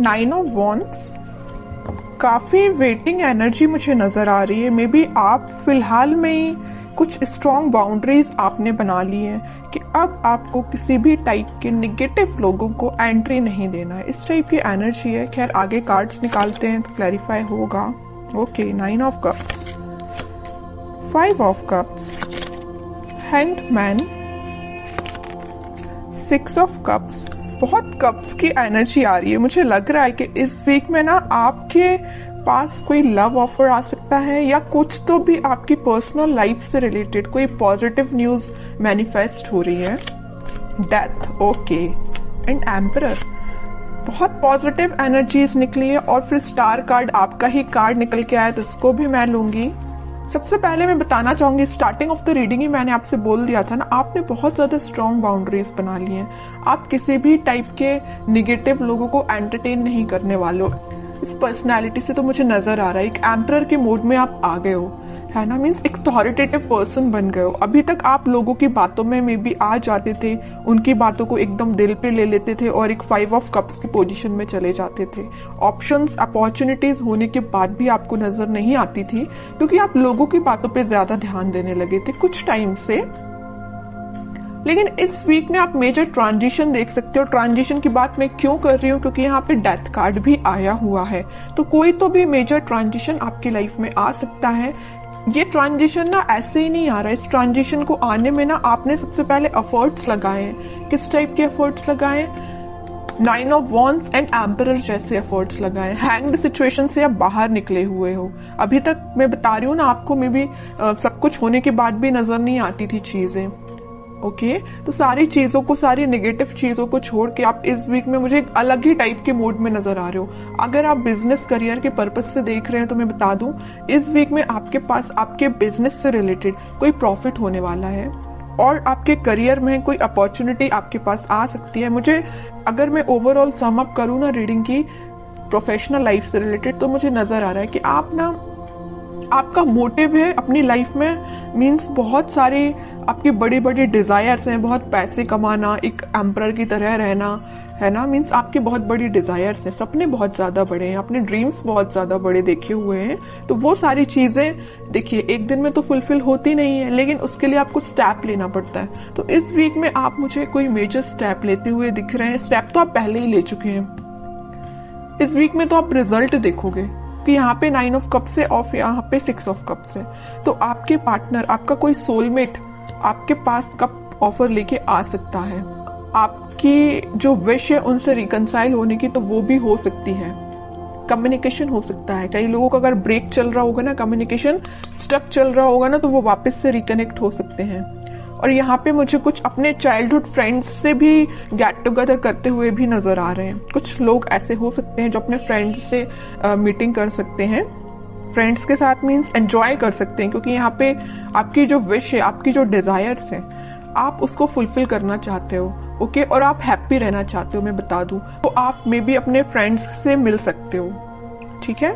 9 of wands, काफी waiting energy मुझे नजर आ रही है। मे बी आप फिलहाल में ही कुछ स्ट्रॉन्ग बाउंड्रीज आपने बना ली है कि अब आपको किसी भी टाइप के निगेटिव लोगों को एंट्री नहीं देना है, इस टाइप की एनर्जी है। खैर आगे कार्ड्स निकालते हैं तो क्लैरिफाई होगा। Okay, 9 of cups, 5 of cups, hanged man, 6 of cups. बहुत कप्स की एनर्जी आ रही है। मुझे लग रहा है कि इस वीक में ना आपके पास कोई लव ऑफर आ सकता है या कुछ तो भी आपकी पर्सनल लाइफ से रिलेटेड कोई पॉजिटिव न्यूज मैनिफेस्ट हो रही है। डेथ, ओके, एंड एम्परर, बहुत पॉजिटिव एनर्जीज निकली है। और फिर स्टार कार्ड, आपका ही कार्ड निकल के आया तो इसको भी मैं लूंगी। सबसे पहले मैं बताना चाहूंगी, स्टार्टिंग ऑफ द रीडिंग ही मैंने आपसे बोल दिया था ना, आपने बहुत ज्यादा स्ट्रॉन्ग बाउंड्रीज बना ली हैं। आप किसी भी टाइप के निगेटिव लोगों को एंटरटेन नहीं करने वाले हो। इस पर्सनैलिटी से तो मुझे नजर आ रहा है एक एम्परर के मोड में आप आ गए हो, है ना। मीन्स एक अथॉरिटेटिव पर्सन बन गए हो। अभी तक आप लोगों की बातों में मे बी आ जाते थे, उनकी बातों को एकदम दिल पे ले लेते थे और एक 5 ऑफ कप्स की पोजीशन में चले जाते थे। ऑप्शंस, अपॉर्चुनिटीज होने के बाद भी आपको नजर नहीं आती थी क्योंकि आप लोगों की बातों पे ज्यादा ध्यान देने लगे थे कुछ टाइम से। लेकिन इस वीक में आप मेजर ट्रांजिशन देख सकते हो। ट्रांजिशन की बात मैं क्यों कर रही हूँ, क्योंकि यहाँ पे डेथ कार्ड भी आया हुआ है। तो कोई तो भी मेजर ट्रांजिशन आपकी लाइफ में आ सकता है। ये ट्रांजिशन ना ऐसे ही नहीं आ रहा है। इस ट्रांजिशन को आने में ना आपने सबसे पहले एफर्ट्स लगाए हैं। किस टाइप के एफर्ट्स लगाए? 9 ऑफ वॉन्ड्स एंड एम्परर जैसे एफर्ट्स लगाए। हैंग्ड सिचुएशन से आप बाहर निकले हुए हो। अभी तक मैं बता रही हूँ ना आपको, मे बी सब कुछ होने के बाद भी नजर नहीं आती थी चीजें। ओके, तो सारी चीजों को, सारी नेगेटिव चीजों को छोड़ के आप इस वीक में मुझे एक अलग ही टाइप के मूड में नजर आ रहे हो। अगर आप बिजनेस करियर के पर्पज से देख रहे हैं तो मैं बता दूं, इस वीक में आपके पास आपके बिजनेस से रिलेटेड कोई प्रॉफिट होने वाला है और आपके करियर में कोई अपॉर्चुनिटी आपके पास आ सकती है। मुझे, अगर मैं ओवरऑल सम अप करूं ना रीडिंग की प्रोफेशनल लाइफ से रिलेटेड, तो मुझे नजर आ रहा है कि आप ना, आपका मोटिव है अपनी लाइफ में, मीन्स बहुत सारी आपकी बड़ी बड़ी डिजायर्स हैं। बहुत पैसे कमाना, एक एम्परर की तरह रहना, है ना। मीन्स आपकी बहुत बड़ी डिजायर्स हैं, सपने बहुत ज्यादा बड़े हैं, अपने ड्रीम्स बहुत ज्यादा बड़े देखे हुए हैं। तो वो सारी चीजें देखिए एक दिन में तो फुलफिल होती नहीं है, लेकिन उसके लिए आपको स्टेप लेना पड़ता है। तो इस वीक में आप मुझे कोई मेजर स्टेप लेते हुए दिख रहे हैं। स्टेप तो आप पहले ही ले चुके हैं। इस वीक में तो आप रिजल्ट देखोगे कि यहाँ पे 9 ऑफ कप्स है और यहाँ पे 6 ऑफ कप्स है। तो आपके पार्टनर, आपका कोई सोलमेट आपके पास कप ऑफर लेके आ सकता है। आपकी जो विश है उनसे रिकंसाइल होने की, तो वो भी हो सकती है। कम्युनिकेशन हो सकता है। कई लोगों का अगर ब्रेक चल रहा होगा ना, कम्युनिकेशन स्टक चल रहा होगा ना, तो वो वापस से रिकनेक्ट हो सकते हैं। और यहाँ पे मुझे कुछ अपने चाइल्डहुड फ्रेंड्स से भी गेट टुगेदर करते हुए भी नजर आ रहे हैं। कुछ लोग ऐसे हो सकते हैं जो अपने फ्रेंड्स से मीटिंग कर सकते हैं। फ्रेंड्स के साथ मीन्स एंजॉय कर सकते हैं, क्योंकि यहाँ पे आपकी जो विश है, आपकी जो डिजायर्स है, आप उसको फुलफिल करना चाहते हो। ओके, और आप हैप्पी रहना चाहते हो, मैं बता दूं, तो आप मे बी अपने फ्रेंड्स से मिल सकते हो। ठीक है,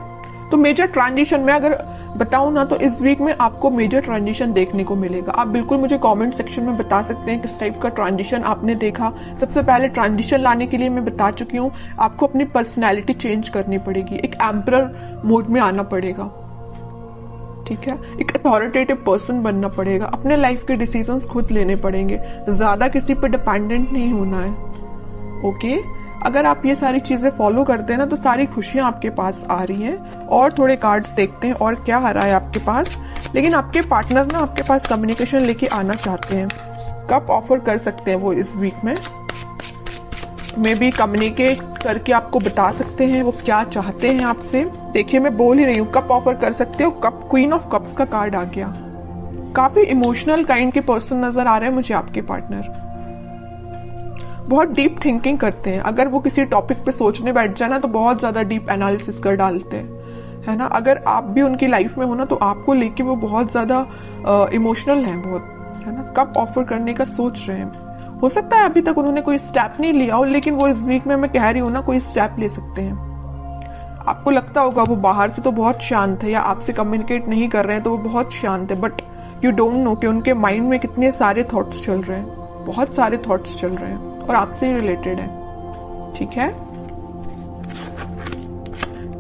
तो मेजर ट्रांजिशन में अगर बताऊं ना, तो इस वीक में आपको मेजर ट्रांजिशन देखने को मिलेगा। आप बिल्कुल मुझे कमेंट सेक्शन में बता सकते हैं किस टाइप का ट्रांजिशन आपने देखा। सबसे पहले ट्रांजिशन लाने के लिए मैं बता चुकी हूँ, आपको अपनी पर्सनैलिटी चेंज करनी पड़ेगी, एक एम्परर मोड में आना पड़ेगा। ठीक है, एक अथॉरिटेटिव पर्सन बनना पड़ेगा, अपने लाइफ के डिसीजंस खुद लेने पड़ेंगे, ज्यादा किसी पर डिपेंडेंट नहीं होना है। ओके, अगर आप ये सारी चीजें फॉलो करते हैं ना, तो सारी खुशियां आपके पास आ रही हैं। और थोड़े कार्ड्स देखते हैं और क्या आ रहा है आपके पास। लेकिन आपके पार्टनर ना आपके पास कम्युनिकेशन लेके आना चाहते हैं। कब ऑफर कर सकते हैं वो इस वीक में, मे बी कम्युनिकेट करके आपको बता सकते हैं वो क्या चाहते हैं आपसे। देखिए मैं बोल ही रही हूँ, कब ऑफर कर सकते हो। कप, क्वीन ऑफ कप्स का कार्ड आ गया। काफी इमोशनल काइंड के पर्सन नजर आ रहे हैं मुझे आपके पार्टनर। बहुत डीप थिंकिंग करते हैं। अगर वो किसी टॉपिक पे सोचने बैठ जाए ना, तो बहुत ज्यादा डीप एनालिसिस कर डालते हैं, है ना। अगर आप भी उनकी लाइफ में हो ना, तो आपको लेके वो बहुत ज्यादा इमोशनल हैं, बहुत, है ना। कब ऑफर करने का सोच रहे हैं। हो सकता है अभी तक उन्होंने कोई स्टेप नहीं लिया हो, लेकिन वो इस वीक में, मैं कह रही हूँ ना, कोई स्टेप ले सकते हैं। आपको लगता होगा वो बाहर से तो बहुत शांत है, या आपसे कम्युनिकेट नहीं कर रहे हैं तो वो बहुत शांत है, बट यू डोंट नो कि उनके माइंड में कितने सारे थॉट्स चल रहे हैं। बहुत सारे थॉट्स चल रहे हैं और आपसे ही रिलेटेड है। ठीक है,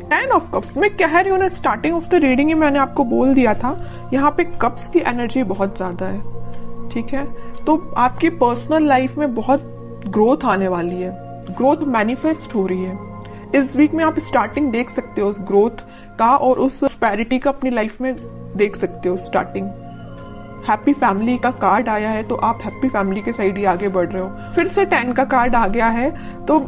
10 ऑफ कप्स, मैं कह रही हूँ ना, स्टार्टिंग ऑफ द रीडिंग ही मैंने आपको बोल दिया था, यहाँ पे कप्स की एनर्जी बहुत ज्यादा है, ठीक है। तो आपकी पर्सनल लाइफ में बहुत ग्रोथ आने वाली है, ग्रोथ मैनिफेस्ट हो रही है। इस वीक में आप स्टार्टिंग देख सकते हो उस ग्रोथ का, और उस प्रॉस्पेरिटी का अपनी लाइफ में देख सकते हो स्टार्टिंग। हैप्पी फैमिली का कार्ड आया है, तो आप हैप्पी फैमिली के साइड ही आगे बढ़ रहे हो। फिर से 10 का कार्ड आ गया है, तो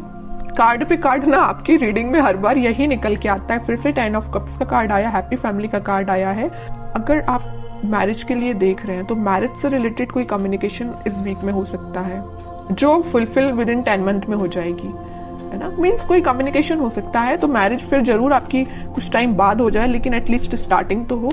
कार्ड पे कार्ड ना आपकी रीडिंग में हर बार यही निकल के आता है। फिर से 10 ऑफ कप्स का कार्ड आया, हैप्पी फैमिली का कार्ड आया है। अगर आप मैरिज के लिए देख रहे हैं तो मैरिज से रिलेटेड कोई कम्युनिकेशन इस वीक में हो सकता है, जो फुलफिल विद इन 10 मंथ में हो जाएगी, है ना। मीन्स कोई कम्युनिकेशन हो सकता है, तो मैरिज फिर जरूर आपकी कुछ टाइम बाद हो जाए, लेकिन एटलीस्ट स्टार्टिंग तो हो,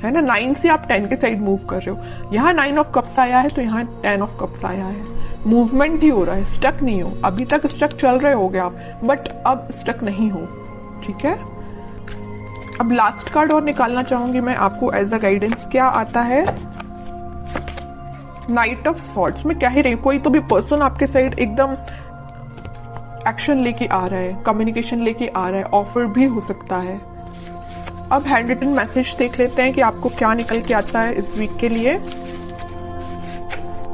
है ना। 9 से आप 10 के साइड मूव कर रहे हो। यहाँ 9 ऑफ कप्स आया है, तो यहाँ 10 ऑफ कप्स आया है। मूवमेंट ही हो रहा है, स्टक नहीं हो। अभी तक स्टक चल रहे हो गए आप, बट अब स्टक नहीं हो, ठीक है। अब लास्ट कार्ड और निकालना चाहूंगी मैं आपको एज अ गाइडेंस। क्या आता है? Night of swords. मैं कह ही रही हूं, कोई तो भी पर्सन आपके साइड एकदम एक्शन लेके आ रहा है, कम्युनिकेशन लेके आ रहा है, ऑफर भी हो सकता है। अब हैंड रिटन मैसेज देख लेते हैं कि आपको क्या निकल के आता है इस वीक के लिए।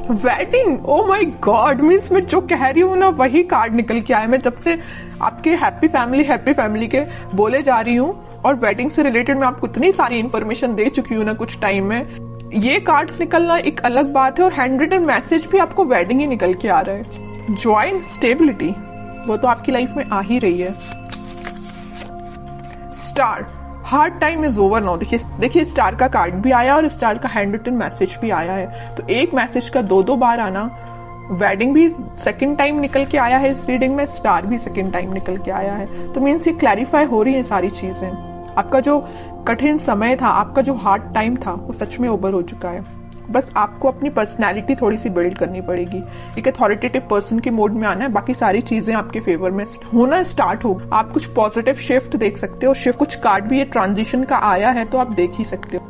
Wedding, oh my God, means मैं जो कह रही हूँ ना वही कार्ड निकल के आया। मैं जब से आपके हैप्पी फैमिली के बोले जा रही हूँ, और वेडिंग से रिलेटेड मैं आपको इतनी सारी इन्फॉर्मेशन दे चुकी हूँ ना कुछ टाइम में। ये कार्ड्स निकलना एक अलग बात है, और हैंड रिटन मैसेज भी आपको वेडिंग ही निकल के आ रहा है। जॉय एंड स्टेबिलिटी, वो तो आपकी लाइफ में आ ही रही है। Star, hard time is over now. देखिए स्टार का कार्ड भी आया और स्टार का हैंड रिटन मैसेज भी आया है, तो एक मैसेज का दो बार आना। वेडिंग भी सेकंड टाइम निकल के आया है इस रीडिंग में, स्टार भी सेकंड टाइम निकल के आया है। तो मीन्स ये क्लैरिफाई हो रही है सारी चीजें। आपका जो कठिन समय था, आपका जो हार्ड टाइम था, वो सच में ओवर हो चुका है। बस आपको अपनी पर्सनैलिटी थोड़ी सी बिल्ड करनी पड़ेगी, एक अथॉरिटेटिव पर्सन के मोड में आना है। बाकी सारी चीजें आपके फेवर में होना स्टार्ट हो। आप कुछ पॉजिटिव शिफ्ट देख सकते हो। शिफ्ट कुछ कार्ड भी ये ट्रांजिशन का आया है, तो आप देख ही सकते हो।